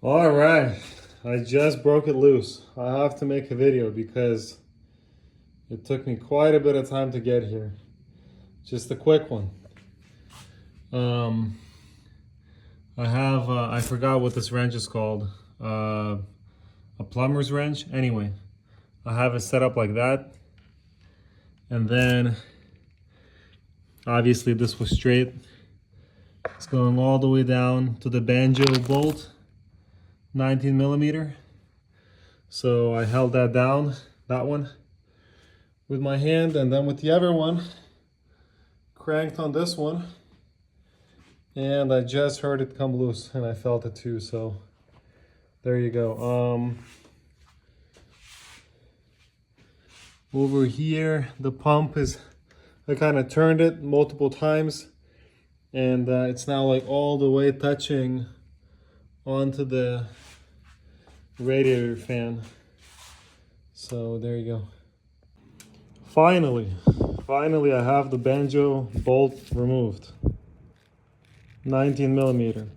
All right, I just broke it loose. I have to make a video because it took me quite a bit of time to get here. Just a quick one. I forgot what this wrench is called. A plumber's wrench. Anyway, I have it set up like that. And then, obviously this was straight. It's going all the way down to the banjo bolt, 19 millimeter. So I held that down, that one, with my hand, and then with the other one, cranked on this one, and I just heard it come loose, and I felt it too, so there you go. Over here, the pump is, I kind of turned it multiple times, and it's now like all the way touching onto the radiator fan. So there you go. Finally I have the banjo bolt removed. 19 millimeter.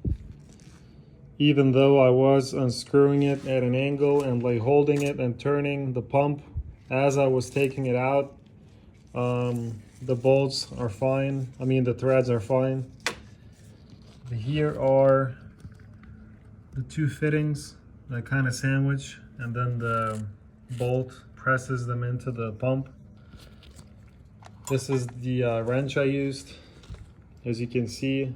Even though I was unscrewing it at an angle and like holding it and turning the pump as I was taking it out, the bolts are fine. I mean, the threads are fine. Here are the two fittings that kind of sandwich, and then the bolt presses them into the pump. This is the wrench I used. As you can see,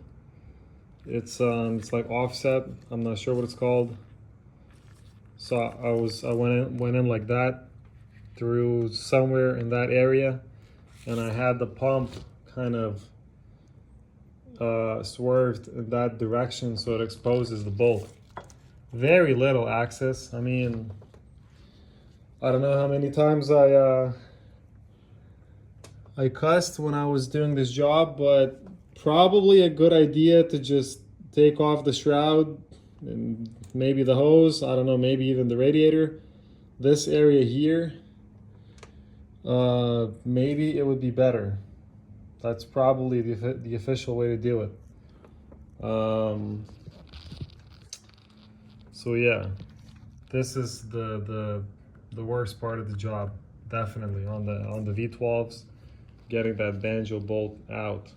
it's like offset. I'm not sure what it's called. So I went in like that through somewhere in that area, and I had the pump kind of swerved in that direction, so it exposes the bolt. Very little access. I mean, I don't know how many times I cussed when I was doing this job, but probably a good idea to just take off the shroud and maybe the hose, I don't know, maybe even the radiator. This area here, maybe it would be better. That's probably the official way to do it. So yeah, this is the worst part of the job, definitely on the V12s, getting that banjo bolt out.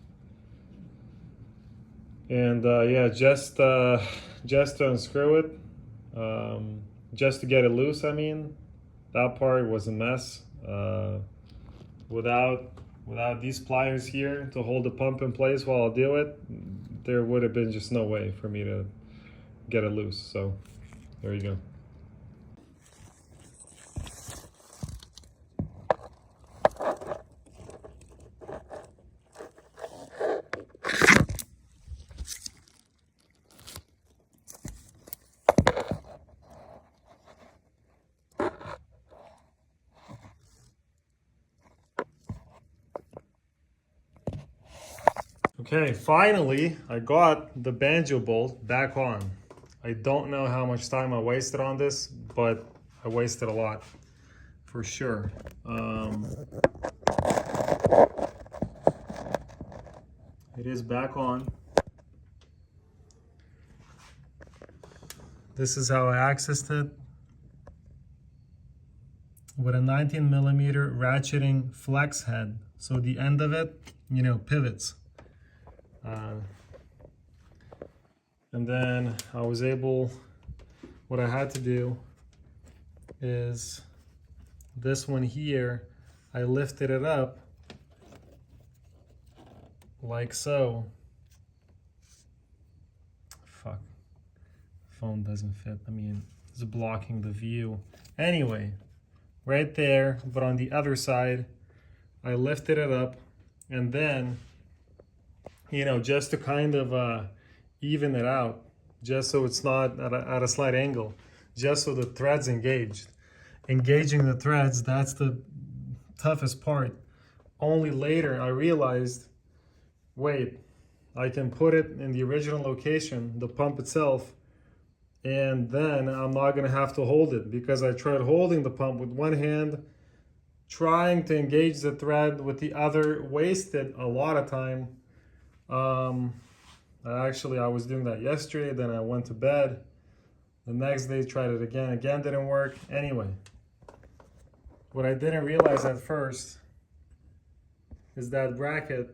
And yeah, just to unscrew it, just to get it loose. I mean, that part was a mess. Without these pliers here to hold the pump in place while I do it, there would have been just no way for me to get it loose. So there you go. Okay, finally, I got the banjo bolt back on. I don't know how much time I wasted on this, but I wasted a lot, for sure. It is back on. This is how I accessed it. With a 19 millimeter ratcheting flex head. So the end of it, you know, pivots. And then I was able, what I had to do is this one here, I lifted it up like so. Fuck, phone doesn't fit. I mean, it's blocking the view. Anyway, right there, but on the other side, I lifted it up, and then, you know, just to kind of even it out, just so it's not at a slight angle, just so the threads engaged. Engaging the threads, that's the toughest part. Only later I realized, wait, I can put it in the original location, the pump itself, and then I'm not gonna have to hold it, because I tried holding the pump with one hand, trying to engage the thread with the other, wasted a lot of time. Actually, I was doing that yesterday, then I went to bed, The next day tried it again. Again didn't work. Anyway, what I didn't realize at first is that bracket,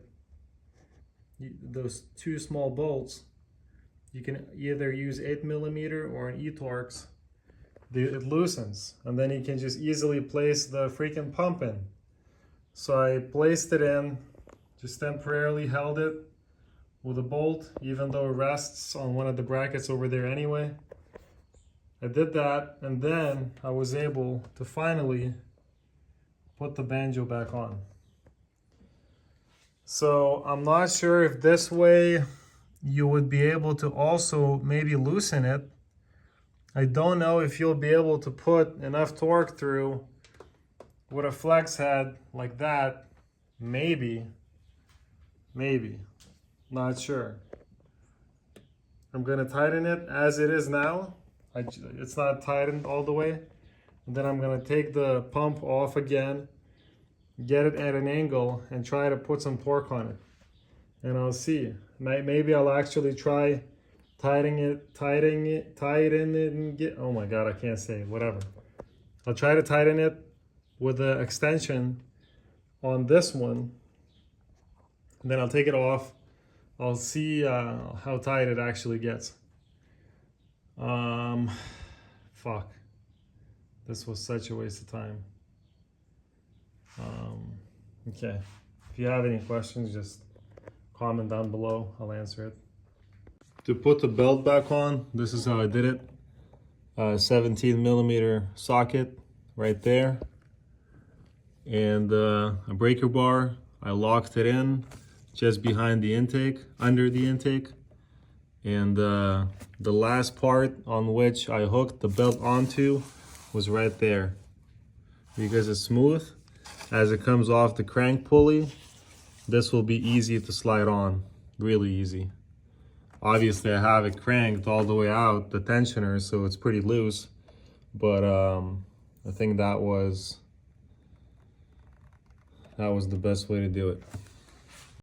those two small bolts, you can either use 8mm or an E-Torx. It loosens, and then you can just easily place the freaking pump in. So I placed it in, just temporarily held it with a bolt, even though it rests on one of the brackets over there anyway. I did that, and then I was able to finally put the banjo back on. So I'm not sure if this way you would be able to also maybe loosen it. I don't know if you'll be able to put enough torque through with a flex head like that. Maybe, not sure. I'm gonna tighten it as it is now. It's not tightened all the way. And then I'm gonna take the pump off again, get it at an angle, and try to put some torque on it. And I'll see. Maybe I'll actually try tighten it, and get, oh my God, I can't say it, whatever. I'll try to tighten it with the extension on this one. And then I'll take it off. I'll see how tight it actually gets. Fuck. This was such a waste of time. Okay. If you have any questions, just comment down below. I'll answer it. To put the belt back on, this is how I did it. 17mm socket right there. And a breaker bar. I locked it in just behind the intake, under the intake. And the last part on which I hooked the belt onto was right there. Because it's smooth, as it comes off the crank pulley, this will be easy to slide on, really easy. Obviously I have it cranked all the way out, the tensioner, so it's pretty loose. But I think that was the best way to do it.